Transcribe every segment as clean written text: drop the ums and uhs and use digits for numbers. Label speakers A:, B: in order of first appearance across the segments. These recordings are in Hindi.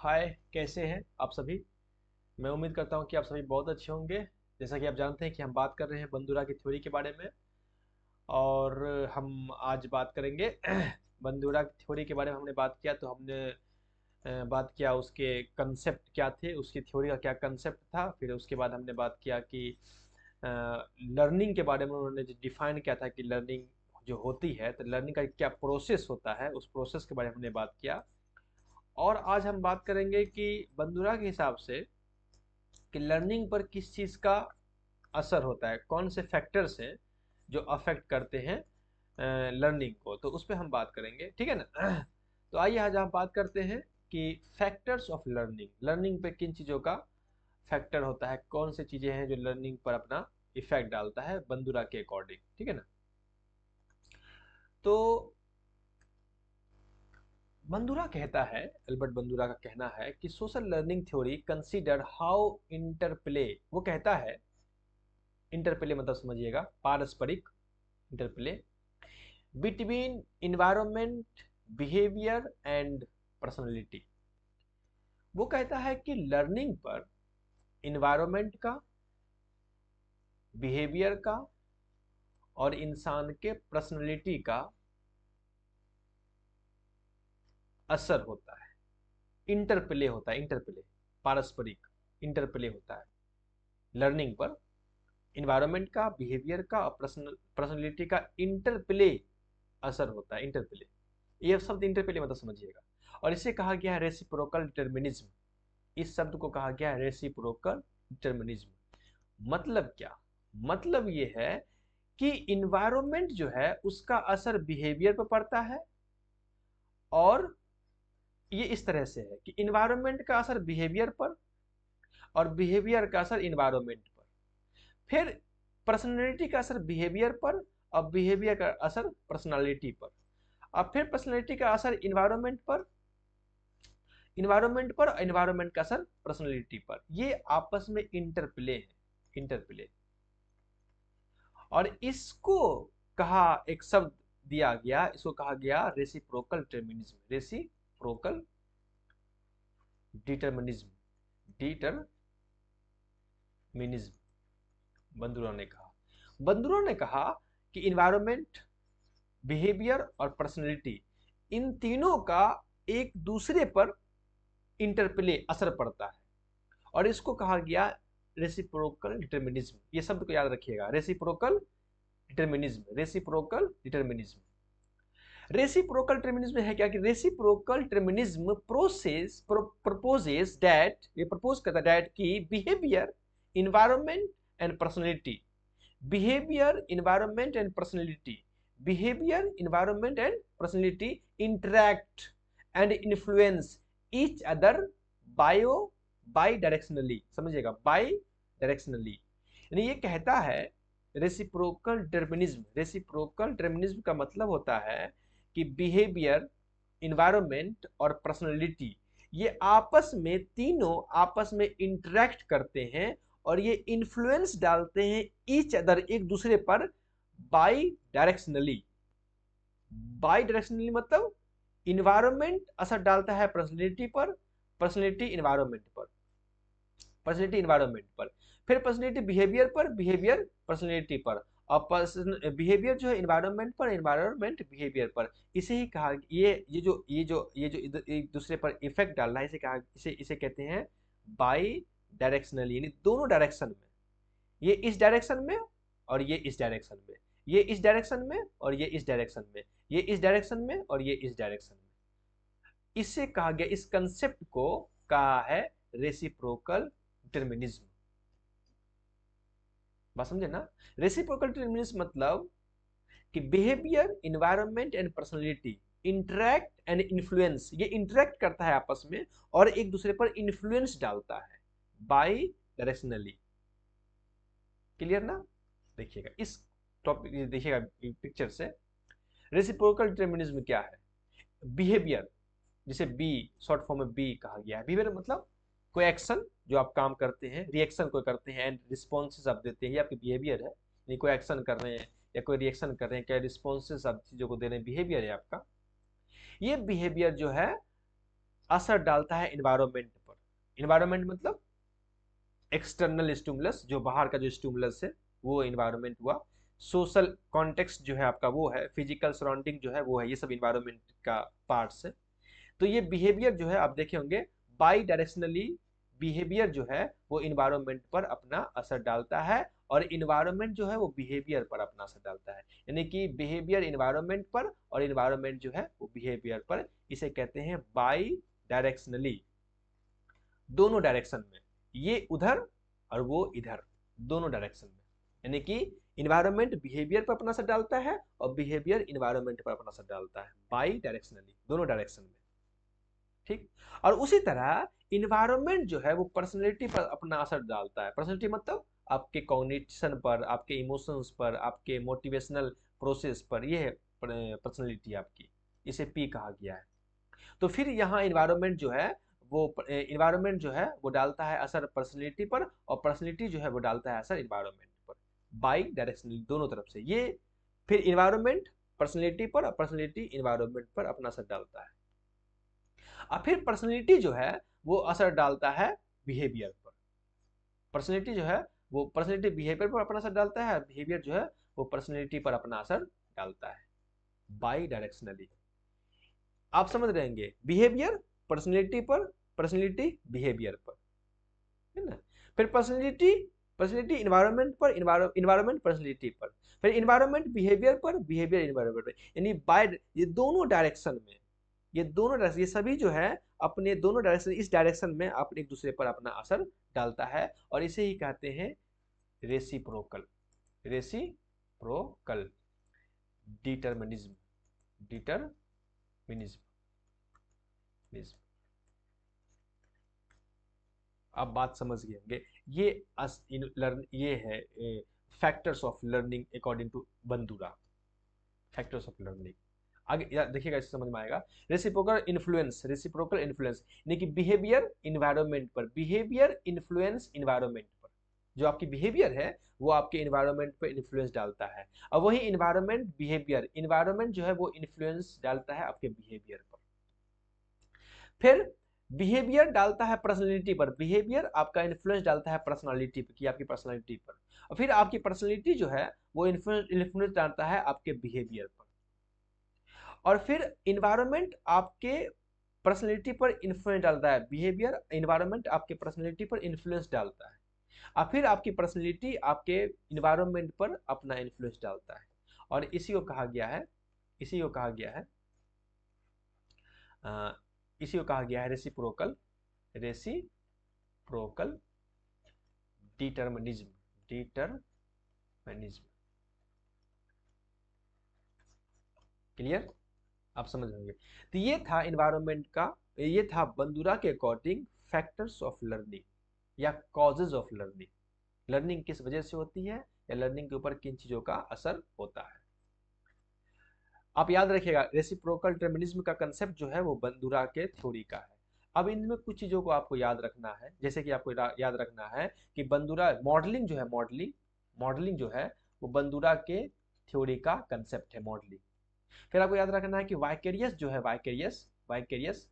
A: हाय, कैसे हैं आप सभी। मैं उम्मीद करता हूं कि आप सभी बहुत अच्छे होंगे। जैसा कि आप जानते हैं कि हम बात कर रहे हैं बंदूरा की थ्योरी के बारे में। और हम आज बात करेंगे बंदूरा की थ्योरी के बारे में। हमने बात किया तो हमने बात किया उसके कंसेप्ट क्या थे, उसकी थ्योरी का क्या कंसेप्ट था। फिर उसके बाद हमने बात किया कि लर्निंग के बारे में उन्होंने जो डिफाइन किया था कि लर्निंग जो होती है तो लर्निंग का क्या प्रोसेस होता है, उस प्रोसेस के बारे में हमने बात किया। और आज हम बात करेंगे कि बंदूरा के हिसाब से कि लर्निंग पर किस चीज़ का असर होता है, कौन से फैक्टर्स हैं जो अफेक्ट करते हैं लर्निंग को, तो उस पर हम बात करेंगे, ठीक है ना। तो आइए आज हम बात करते हैं कि फैक्टर्स ऑफ लर्निंग, लर्निंग पे किन चीज़ों का फैक्टर होता है, कौन से चीज़ें हैं जो लर्निंग पर अपना इफेक्ट डालता है बंदूरा के अकॉर्डिंग, ठीक है ना। तो बंदूरा कहता है, एल्बर्ट बंदूरा का कहना है कि social learning theory consider how interplay, वो कहता है इंटरप्ले मतलब समझिएगा पारस्परिक interplay between environment, behaviour and personality. वो कहता है कि लर्निंग पर इन्वायरमेंट का, बिहेवियर का और इंसान के पर्सनालिटी का असर होता है, इंटरप्ले होता है, इंटरप्ले पारस्परिक इंटरप्ले होता है लर्निंग पर। इन्वायरमेंट का, बिहेवियर का और पर्सनालिटी का इंटरप्ले असर होता है, इंटरप्ले। ये शब्द इंटरप्ले मतलब समझिएगा। और इसे कहा गया है रेसिप्रोकल डिटर्मिनिज्म। इस शब्द को कहा गया है रेसिप्रोकल डिटर्मिनिज्म। मतलब क्या? मतलब ये है कि इन्वायरमेंट जो है उसका असर बिहेवियर पर पड़ता है। और ये इस तरह से है कि इन्वायरमेंट का असर बिहेवियर पर और बिहेवियर का असर इन्वायरमेंट पर, फिर पर्सनैलिटी का असर बिहेवियर पर और बिहेवियर का असर पर्सनालिटी पर, और फिर पर्सनैलिटी का असर इन्वायरमेंट पर, इन्वायरमेंट पर और इन्वायरमेंट का असर पर्सनैलिटी पर। ये आपस में इंटरप्ले है, इंटरप्ले। और इसको कहा, एक शब्द दिया गया, इसको कहा गया reciprocal determinism, reciprocal determinism, determinism. Bandura ने कहा कि इन्वायरमेंट, बिहेवियर और पर्सनैलिटी, इन तीनों का एक दूसरे पर इंटरप्ले असर पड़ता है। और इसको कहा गया रेसिप्रोकल डिटर्मिनिज्म। ये शब्द को याद रखिएगा, reciprocal determinism, reciprocal determinism. Reciprocal determinism है क्या कि रेसिप्रोकल डिटर्मिनिज्म प्रपोजेस दैट, ये प्रपोज करता है दैट कि behaviour, environment and personality, behaviour, environment and personality, behaviour, environment and personality interact and influence each other bio by directionally. समझिएगा, बाई डायरेक्शनली। यानी ये कहता है रेसिप्रोकल डिटर्मिनिज्म, रेसिप्रोकल डिटर्मिनिज्म का मतलब होता है कि बिहेवियर, इन्वायरमेंट और पर्सनैलिटी, ये आपस में, तीनों आपस में इंटरेक्ट करते हैं और ये इन्फ्लुएंस डालते हैं ईच अदर, एक दूसरे पर, बाई डायरेक्शनली। बाई डायरेक्शनली मतलब इन्वायरमेंट असर डालता है पर्सनैलिटी पर, पर्सनैलिटी इन्वायरमेंट पर, पर्सनैलिटी इन्वायरमेंट पर, फिर पर्सनैलिटी बिहेवियर पर, बिहेवियर पर्सनैलिटी पर, और बिहेवियर जो है इन्वायरमेंट पर, इन्वायरमेंट बिहेवियर पर। इसे ही कहा, ये जो एक दूसरे पर इफेक्ट डालना है, इसे कहा, इसे कहते हैं बाई डायरेक्शनली, यानी दोनों डायरेक्शन में। ये इस डायरेक्शन में और ये इस डायरेक्शन में, ये इस डायरेक्शन में और ये इस डायरेक्शन में, ये इस डायरेक्शन में और ये इस डायरेक्शन में। इससे कहा गया, इस कंसेप्ट को कहा है रेसिप्रोकल डिटर्मिनिज्म। बात समझे ना। रेसिप्रोकल डिटर्मिनिज्म मतलब कि behaviour, environment and personality interact and influence, ये इंटरैक्ट करता है आपस में और एक दूसरे पर इन्फ्लुएंस डालता है बाई डायरेक्शनली। क्लियर ना। देखिएगा इस टॉपिक, देखिएगा पिक्चर से रेसिप्रोकल डिटर्मिनिज्म क्या है। बिहेवियर, जिसे बी, शॉर्ट फॉर्म में बी कहा गया है। बिहेवियर मतलब कोई एक्शन जो आप काम करते हैं, रिएक्शन कोई करते हैं एंड रिस्पॉन्सेज आप देते हैं, ये आपकी बिहेवियर है। नहीं, कोई एक्शन कर रहे हैं या कोई रिएक्शन कर रहे हैं, क्या रिस्पॉन्सेज आप चीज़ों को दे रहे हैं, बिहेवियर है आपका। ये बिहेवियर जो है असर डालता है इन्वायरमेंट पर। इन्वायरमेंट मतलब एक्सटर्नल स्टिमुलस, जो बाहर का जो स्टिमुलस है वो इन्वायरमेंट हुआ। सोशल कॉन्टेक्स्ट जो है आपका वो है, फिजिकल सराउंडिंग जो है वो है, ये सब इन्वायरमेंट का पार्ट्स है। तो ये बिहेवियर जो है आप देखे होंगे बाई डायरेक्शनली बिहेवियर जो है वो इन्वायरमेंट पर अपना असर डालता है, और इन्वायरमेंट जो है वो बिहेवियर पर अपना असर डालता है। यानी कि बिहेवियर इन्वायरमेंट पर और इन्वायरमेंट जो है वो बिहेवियर पर। इसे कहते हैं बाई डायरेक्शनली, दोनों डायरेक्शन में, ये उधर और वो इधर, दोनों डायरेक्शन में। यानी कि इन्वायरमेंट बिहेवियर पर अपना असर डालता है और बिहेवियर इन्वायरमेंट पर अपना असर डालता है, बाई डायरेक्शनली, दोनों डायरेक्शन में। ठीक। और उसी तरह इन्वायरमेंट जो है वो पर्सनैलिटी पर अपना असर डालता है। पर्सनैलिटी मतलब आपके कॉग्निशन पर, आपके इमोशंस पर, आपके मोटिवेशनल प्रोसेस पर, ये है पर्सनैलिटी आपकी, इसे पी कहा गया है। तो फिर यहाँ इन्वायरमेंट जो है वो इन्वायरमेंट जो है वो डालता है असर पर्सनैलिटी पर, और पर्सनैलिटी जो है वो डालता है असर इन्वायरमेंट पर, बाई डायरेक्शनली, दोनों तरफ से। ये फिर इन्वायरमेंट पर्सनैलिटी पर और पर्सनैलिटी इन्वायरमेंट पर अपना असर डालता है। और फिर पर्सनैलिटी जो है वो असर डालता है बिहेवियर पर। पर्सनैलिटी जो है वो पर्सनैलिटी बिहेवियर पर अपना असर डालता है, बिहेवियर जो है वो पर्सनैलिटी पर अपना असर डालता है, बाई डायरेक्शनली। आप समझ रहेंगे, बिहेवियर पर्सनैलिटी पर, पर्सनैलिटी बिहेवियर पर, है ना। फिर पर्सनैलिटी पर्सनैलिटी इन्वायरमेंट पर, इन्वायरमेंट पर्सनैलिटी पर, फिर इन्वायरमेंट बिहेवियर पर, बिहेवियर इन्वायरमेंट पर। यानी बाय ये दोनों डायरेक्शन में, ये दोनों डायरेक्शन, ये सभी जो है अपने दोनों डायरेक्शन, इस डायरेक्शन में अपने एक दूसरे पर अपना असर डालता है, और इसे ही कहते हैं रेसिप्रोकल, रेसिप्रोकल डिटरमिनिज्म, डिटरमिनिज्म। आप बात समझ गए होंगे। ये है factors of learning according to Bandura, factors of learning. आगे देखिएगा, इससे समझ में आएगा। रेसिप्रोकल इन्फ्लुएंस, रेसिप्रोकल इन्फ्लुएंस यानी कि बिहेवियर इन्वायरमेंट पर, बिहेवियर इन्फ्लुएंस इन्वायरमेंट पर। जो आपकी बिहेवियर है वो आपके इन्वायरमेंट पर इन्फ्लुएंस डालता है, और वही इन्वायरमेंट बिहेवियर, इन्वायरमेंट जो है वो इन्फ्लुएंस डालता है आपके बिहेवियर पर। फिर बिहेवियर डालता है पर्सनालिटी पर, बिहेवियर आपका इन्फ्लुएंस डालता है पर्सनालिटी पर, कि आपकी पर्सनालिटी पर, और फिर आपकी पर्सनालिटी जो है वो इन्फ्लुएंस डालता है आपके बिहेवियर पर, और फिर इन्वायरमेंट आपके पर्सनालिटी पर इन्फ्लुएंस डालता है, बिहेवियर इन्वायरमेंट आपके पर्सनालिटी पर इन्फ्लुएंस डालता है, और फिर आपकी पर्सनालिटी आपके इन्वायरमेंट पर अपना इन्फ्लुएंस डालता है। और इसी को कहा गया है, इसी को कहा गया है इसी को कहा गया है reciprocal, reciprocal determinism, determinism. Clear, आप समझ होंगे। तो ये था इन्वायरमेंट का, ये था बंदूरा के अकॉर्डिंग फैक्टर्स ऑफ लर्निंग या कॉजेज ऑफ लर्निंग। लर्निंग किस वजह से होती है, या लर्निंग के ऊपर किन चीजों का असर होता है। आप याद रखिएगा, रेसिप्रोकल डिटरमिनिज्म का कंसेप्ट जो है वो बंदूरा के थ्योरी का है। अब इनमें कुछ चीजों को आपको याद रखना है, जैसे कि आपको याद रखना है कि बंदूरा मॉडलिंग जो है, मॉडलिंग जो है वो बंदूरा के थ्योरी का कंसेप्ट है, मॉडलिंग। फिर आपको याद रखना है कि वाइकेरियस जो है, वाइकेरियस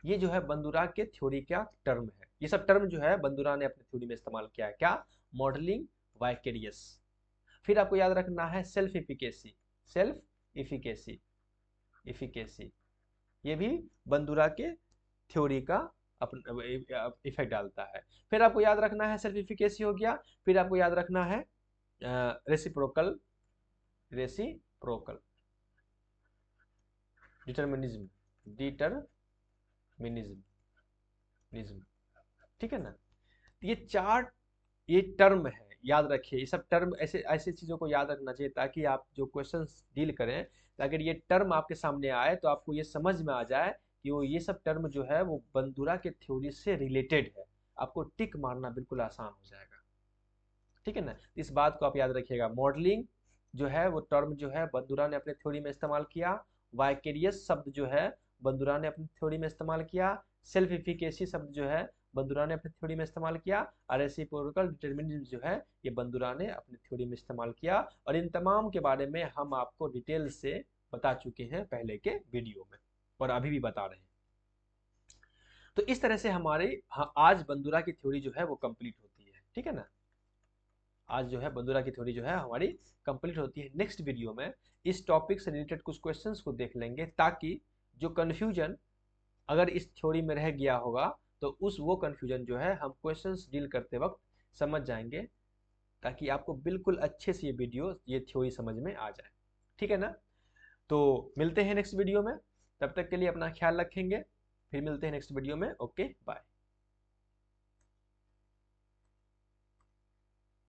A: ये जो है बंदूरा के थ्योरी का टर्म है। ये सब टर्म जो है बंदूरा ने अपने थ्योरी में इस्तेमाल किया है। क्या? Modelling, vicarious. फिर आपको याद रखना है self efficacy, self efficacy, efficacy ये भी बंदूरा के थ्योरी का इफेक्ट डालता है। फिर आपको याद रखना है सेल्फ इफिकेसी हो गया। फिर आपको याद रखना है रेसिप्रोकल, रेसिप्रोकल डिटरमिनिज्म, डिटरमिनिज्म, ठीक है ना। ये चार, ये टर्म है, याद रखिए। ये सब टर्म ऐसे ऐसे चीज़ों को याद रखना चाहिए ताकि आप जो क्वेश्चंस डील करें, अगर ये टर्म आपके सामने आए तो आपको ये समझ में आ जाए कि वो ये सब टर्म जो है वो बंदूरा के थ्योरी से रिलेटेड है। आपको टिक मारना बिल्कुल आसान हो जाएगा, ठीक है ना। इस बात को आप याद रखिएगा। मॉडलिंग जो है वो टर्म जो है बंदूरा ने अपने थ्योरी में इस्तेमाल किया। वाइकेरियस शब्द जो है बंदूरा ने अपनी थ्योरी में इस्तेमाल किया। सेल्फ इफिकेसी शब्द जो है बंदूरा ने अपनी थ्योरी में इस्तेमाल किया। और रेसिप्रोकल डिटरमिनिज्म जो है ये बंदूरा ने अपनी थ्योरी में इस्तेमाल किया। और इन तमाम के बारे में हम आपको डिटेल से बता चुके हैं पहले के वीडियो में, और अभी भी बता रहे हैं। तो इस तरह से हमारी आज बंदूरा की थ्योरी जो है वो कंप्लीट होती है, ठीक है ना। आज जो है बंदूरा की थ्योरी जो है हमारी कंप्लीट होती है। नेक्स्ट वीडियो में इस टॉपिक से रिलेटेड कुछ क्वेश्चंस को देख लेंगे, ताकि जो कन्फ्यूजन अगर इस थ्योरी में रह गया होगा तो उस वो कन्फ्यूजन जो है हम क्वेश्चंस डील करते वक्त समझ जाएंगे, ताकि आपको बिल्कुल अच्छे से ये थ्योरी समझ में आ जाए, ठीक है ना। तो मिलते हैं नेक्स्ट वीडियो में, तब तक के लिए अपना ख्याल रखेंगे, फिर मिलते हैं नेक्स्ट वीडियो में। Okay bye.